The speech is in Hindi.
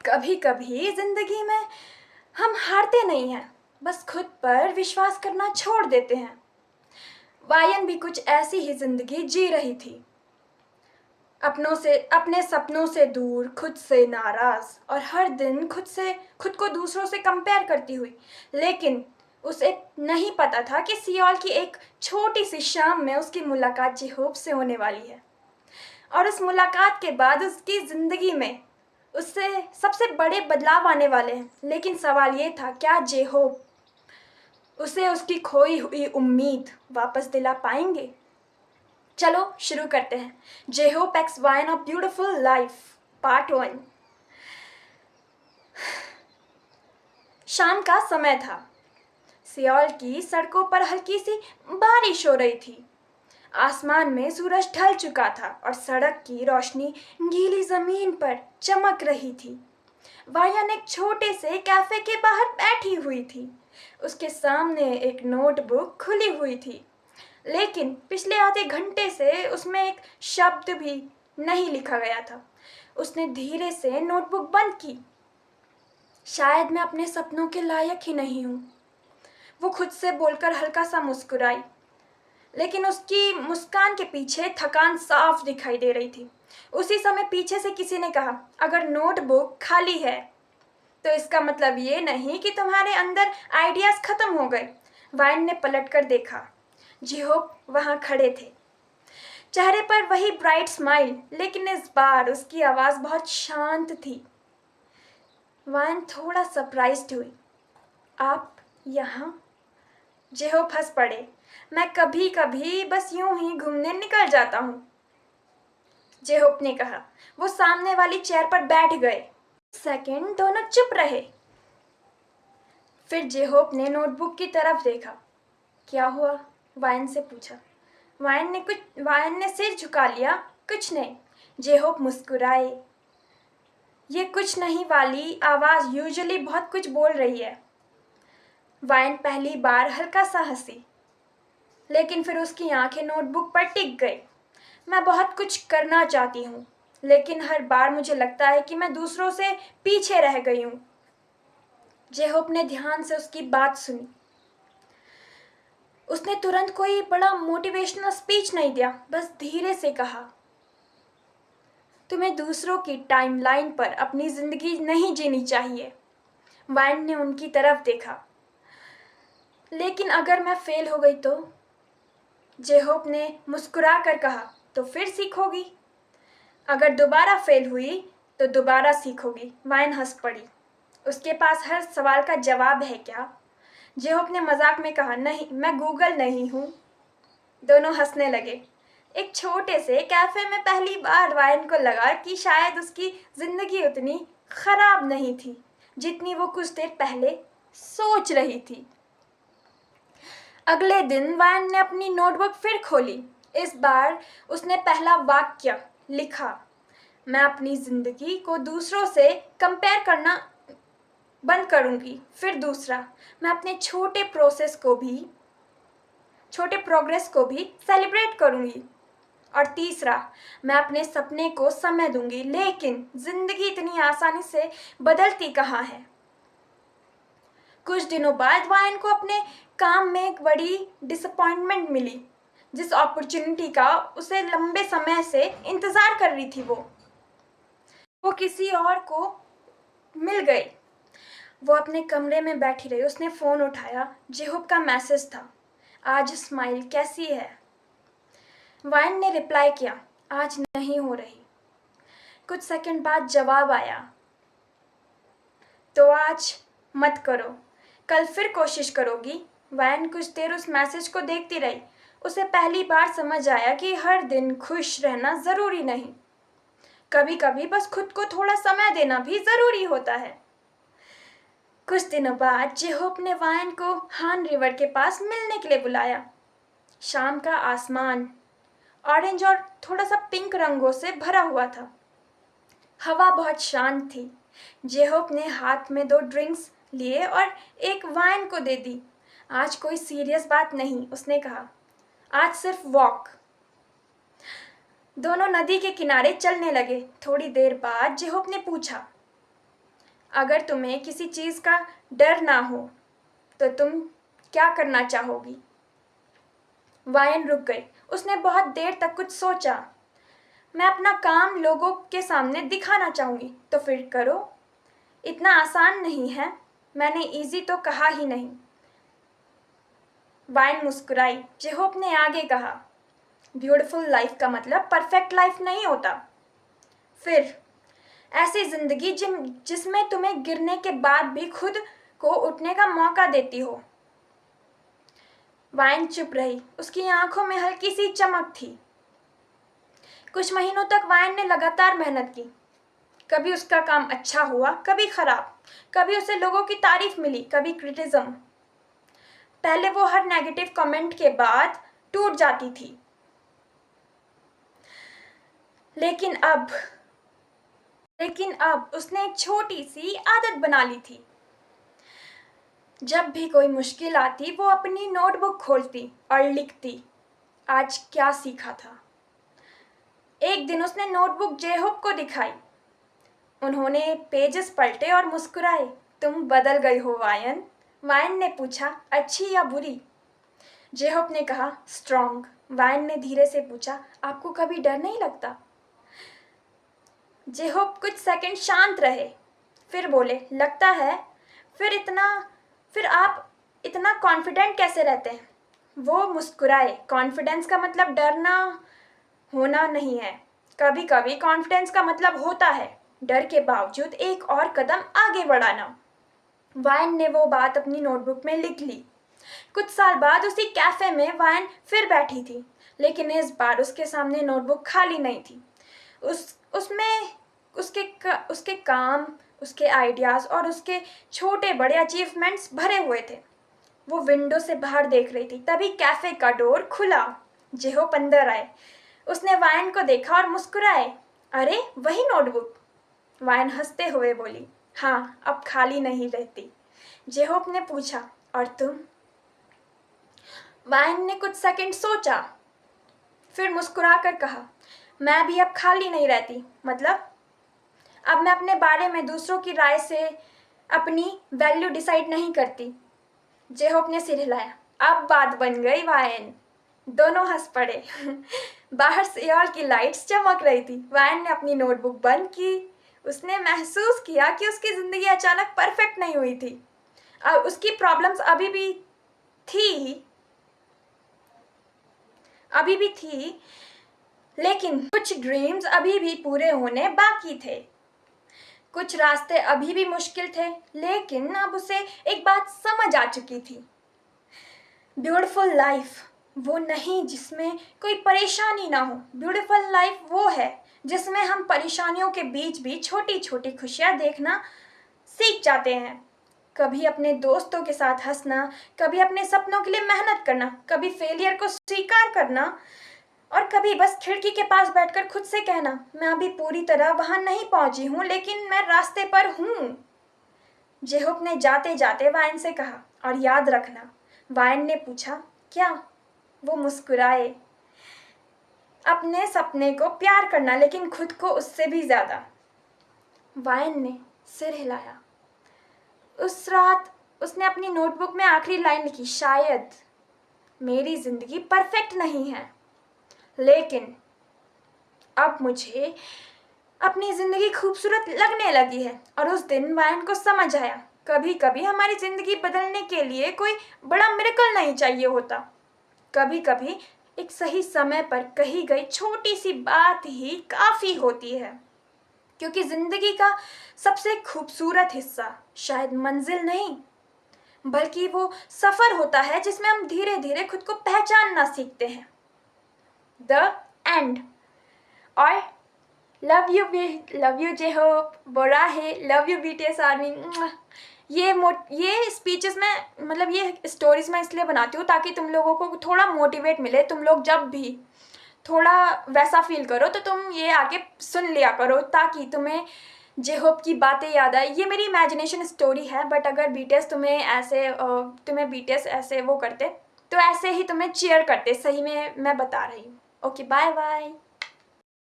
कभी कभी जिंदगी में हम हारते नहीं हैं, बस खुद पर विश्वास करना छोड़ देते हैं। वायन भी कुछ ऐसी ही जिंदगी जी रही थी, अपने सपनों से दूर, खुद से नाराज और हर दिन खुद को दूसरों से कंपेयर करती हुई। लेकिन उसे नहीं पता था कि सियोल की एक छोटी सी शाम में उसकी मुलाकात जेहोप से होने वाली है, और उस मुलाकात के बाद उसकी जिंदगी में उससे सबसे बड़े बदलाव आने वाले हैं। लेकिन सवाल ये था, क्या जेहोप उसे उसकी खोई हुई उम्मीद वापस दिला पाएंगे? चलो शुरू करते हैं। J-Hope x wine of beautiful life part 1। शाम का समय था। सियोल की सड़कों पर हल्की सी बारिश हो रही थी। आसमान में सूरज ढल चुका था और सड़क की रोशनी गीली जमीन पर चमक रही थी। वायन एक छोटे से कैफे के बाहर बैठी हुई थी। उसके सामने एक नोटबुक खुली हुई थी, लेकिन पिछले आधे घंटे से उसमें एक शब्द भी नहीं लिखा गया था। उसने धीरे से नोटबुक बंद की। शायद मैं अपने सपनों के लायक ही नहीं हूँ, वो खुद से बोलकर हल्का सा मुस्कुराई। लेकिन उसकी मुस्कान के पीछे थकान साफ दिखाई दे रही थी। उसी समय पीछे से किसी ने कहा, अगर नोटबुक खाली है तो इसका मतलब ये नहीं कि तुम्हारे अंदर आइडियाज खत्म हो गए। वाइन ने पलटकर देखा। जेहोप वहां खड़े थे, चेहरे पर वही ब्राइट स्माइल, लेकिन इस बार उसकी आवाज बहुत शांत थी। वाइन थोड़ा सरप्राइज्ड हुई। आप यहाँ? जेहोप हंस पड़े। मैं कभी कभी बस यूं ही घूमने निकल जाता हूँ, जेहोप ने कहा। वो सामने वाली चेयर पर बैठ गए। सेकंड दोनों चुप रहे। फिर जेहोप ने नोटबुक की तरफ देखा। क्या हुआ? वायन से पूछा। वायन ने सिर झुका लिया। कुछ नहीं। जेहोप मुस्कुराए। ये कुछ नहीं वाली आवाज यूजुअली बहुत कुछ बोल रही है। वायन पहली बार हल्का सा हंसी, लेकिन फिर उसकी आंखें नोटबुक पर टिक गई। मैं बहुत कुछ करना चाहती हूँ, लेकिन हर बार मुझे लगता है कि मैं दूसरों से पीछे रह गई हूँ। जेहोप ने ध्यान से उसकी बात सुनी। उसने तुरंत कोई बड़ा मोटिवेशनल स्पीच नहीं दिया, बस धीरे से कहा, तुम्हें दूसरों की टाइमलाइन पर अपनी जिंदगी नहीं जीनी चाहिए। वाइन ने उनकी तरफ देखा। लेकिन अगर मैं फेल हो गई तो? जेहोप ने मुस्कुरा कर कहा, तो फिर सीखोगी। अगर दोबारा फेल हुई तो दोबारा सीखोगी। वाइन हंस पड़ी। उसके पास हर सवाल का जवाब है क्या? जेहोप ने मजाक में कहा, नहीं, मैं गूगल नहीं हूँ। दोनों हंसने लगे। एक छोटे से कैफे में पहली बार वायन को लगा कि शायद उसकी जिंदगी उतनी खराब नहीं थी जितनी वो कुछ देर पहले सोच रही थी। अगले दिन वायन ने अपनी नोटबुक फिर खोली। इस बार उसने पहला वाक्य लिखा, मैं अपनी जिंदगी को दूसरों से कंपेयर करना बंद करूंगी। फिर दूसरा, मैं अपने छोटे प्रोग्रेस को भी सेलिब्रेट करूंगी। और तीसरा, मैं अपने सपने को समय दूंगी। लेकिन जिंदगी इतनी आसानी से बदलती कहाँ है। कुछ दिनों बाद वायन को अपने काम में एक बड़ी डिसअपॉइंटमेंट मिली, जिस अपॉर्चुनिटी का उसे लंबे समय से इंतजार कर रही थी वो किसी और को मिल गई। वो अपने कमरे में बैठी रही। उसने फोन उठाया। जेहोप का मैसेज था, आज स्माइल कैसी है? वायन ने रिप्लाई किया, आज नहीं हो रही। कुछ सेकंड बाद जवाब आया, तो आज मत करो, कल फिर कोशिश करोगी? वायन कुछ देर उस मैसेज को देखती रही। उसे पहली बार समझ आया कि हर दिन खुश रहना जरूरी नहीं, कभी कभी बस खुद को थोड़ा समय देना भी जरूरी होता है। कुछ दिनों बाद जेहोप ने वायन को हान रिवर के पास मिलने के लिए बुलाया। शाम का आसमान ऑरेंज और थोड़ा सा पिंक रंगों से भरा हुआ था। हवा बहुत शांत थी। जेहोप ने हाथ में 2 ड्रिंक्स लिए और एक वाइन को दे दी। आज कोई सीरियस बात नहीं, उसने कहा, आज सिर्फ वॉक। दोनों नदी के किनारे चलने लगे। थोड़ी देर बाद जेहोप ने पूछा, अगर तुम्हें किसी चीज़ का डर ना हो तो तुम क्या करना चाहोगी? वायन रुक गई। उसने बहुत देर तक कुछ सोचा। मैं अपना काम लोगों के सामने दिखाना चाहूँगी। तो फिर करो। इतना आसान नहीं है। मैंने इजी तो कहा ही नहीं। वायन मुस्कुराई। जेहोप ने आगे कहा, ब्यूटीफुल लाइफ का मतलब परफेक्ट लाइफ नहीं होता। फिर ऐसी जिंदगी जिसमें तुम्हें गिरने के बाद भी खुद को उठने का मौका देती हो। वायन चुप रही। उसकी आंखों में हल्की सी चमक थी। कुछ महीनों तक वायन ने लगातार मेहनत की। कभी उसका काम अच्छा हुआ, कभी खराब। कभी उसे लोगों की तारीफ मिली, कभी क्रिटिज्म। पहले वो हर नेगेटिव कमेंट के बाद टूट जाती थी, लेकिन अब उसने एक छोटी सी आदत बना ली थी। जब भी कोई मुश्किल आती वो अपनी नोटबुक खोलती और लिखती, आज क्या सीखा था। एक दिन उसने नोटबुक जेहोप को दिखाई। उन्होंने पेजेस पलटे और मुस्कुराए। तुम बदल गई हो वायन। वायन ने पूछा, अच्छी या बुरी? जेहोप ने कहा, स्ट्रॉन्ग। वायन ने धीरे से पूछा, आपको कभी डर नहीं लगता? जेहोप कुछ सेकंड शांत रहे, फिर बोले, लगता है। फिर आप इतना कॉन्फिडेंट कैसे रहते हैं? वो मुस्कुराए। कॉन्फिडेंस का मतलब डरना होना नहीं है। कभी कभी कॉन्फिडेंस का मतलब होता है डर के बावजूद एक और कदम आगे बढ़ाना। वायन ने वो बात अपनी नोटबुक में लिख ली। कुछ साल बाद उसी कैफे में वायन फिर बैठी थी, लेकिन इस बार उसके सामने नोटबुक खाली नहीं थी। उसमें उसके काम, उसके आइडियाज़ और उसके छोटे बड़े अचीवमेंट्स भरे हुए थे। वो विंडो से बाहर देख रही थी। तभी कैफे का डोर खुला। जेहोप अंदर आए। उसने वायन को देखा और मुस्कुराए। अरे, वही नोटबुक। वायन हंसते हुए बोली, हाँ, अब खाली नहीं रहती। जेहोप ने पूछा, और तुम? वायन ने कुछ सेकंड सोचा, फिर मुस्कुराकर कहा, मैं भी अब खाली नहीं रहती। मतलब, अब मैं अपने बारे में दूसरों की राय से अपनी वैल्यू डिसाइड नहीं करती। जेहोप ने सिर हिलाया। अब बात बन गई वायन। दोनों हंस पड़े। बाहर सियाल की लाइट्स चमक रही थी। वायन ने अपनी नोटबुक बंद की। उसने महसूस किया कि उसकी जिंदगी अचानक परफेक्ट नहीं हुई थी। अब उसकी प्रॉब्लम्स अभी भी थी, लेकिन कुछ ड्रीम्स अभी भी पूरे होने बाकी थे। कुछ रास्ते अभी भी मुश्किल थे, लेकिन अब उसे एक बात समझ आ चुकी थी। ब्यूटीफुल लाइफ वो नहीं जिसमें कोई परेशानी ना हो। ब्यूटीफुल लाइफ वो है जिसमें हम परेशानियों के बीच भी छोटी छोटी खुशियाँ देखना सीख जाते हैं। कभी अपने दोस्तों के साथ हंसना, कभी अपने सपनों के लिए मेहनत करना, कभी फेलियर को स्वीकार करना, और कभी बस खिड़की के पास बैठकर खुद से कहना, मैं अभी पूरी तरह वहां नहीं पहुंची हूं, लेकिन मैं रास्ते पर हूं। जेहोप ने जाते जाते वायन से कहा, और याद रखना। वायन ने पूछा, क्या? वो मुस्कुराए। अपने सपने को प्यार करना, लेकिन खुद को उससे भी ज्यादा। वायन ने सिर हिलाया। उस रात उसने अपनी नोटबुक में आखिरी लाइन लिखी, शायद मेरी जिंदगी परफेक्ट नहीं है, लेकिन अब मुझे अपनी जिंदगी खूबसूरत लगने लगी है। और उस दिन वायन को समझ आया, कभी कभी हमारी जिंदगी बदलने के लिए कोई बड़ा मिरेकल नहीं चाहिए होता। कभी कभी एक सही समय पर कही गई छोटी सी बात ही काफी होती है। क्योंकि जिंदगी का सबसे खूबसूरत हिस्सा शायद मंजिल नहीं, बल्कि वो सफर होता है जिसमें हम धीरे धीरे खुद को पहचानना सीखते हैं। The end. और लव यू जेहोप, बोराहे, लव यू बीटीएस आर्मी। ये स्पीचेस में, मतलब ये स्टोरीज में इसलिए बनाती हूँ ताकि तुम लोगों को थोड़ा मोटिवेट मिले। तुम लोग जब भी थोड़ा वैसा फील करो तो तुम ये आके सुन लिया करो, ताकि तुम्हें जेहोप की बातें याद आए। ये मेरी इमेजिनेशन स्टोरी है, बट अगर बीटीएस तुम्हें बीटीएस ऐसे वो करते तो ऐसे ही तुम्हें चीयर करते। सही में मैं बता रही हूँ। Okay, bye bye.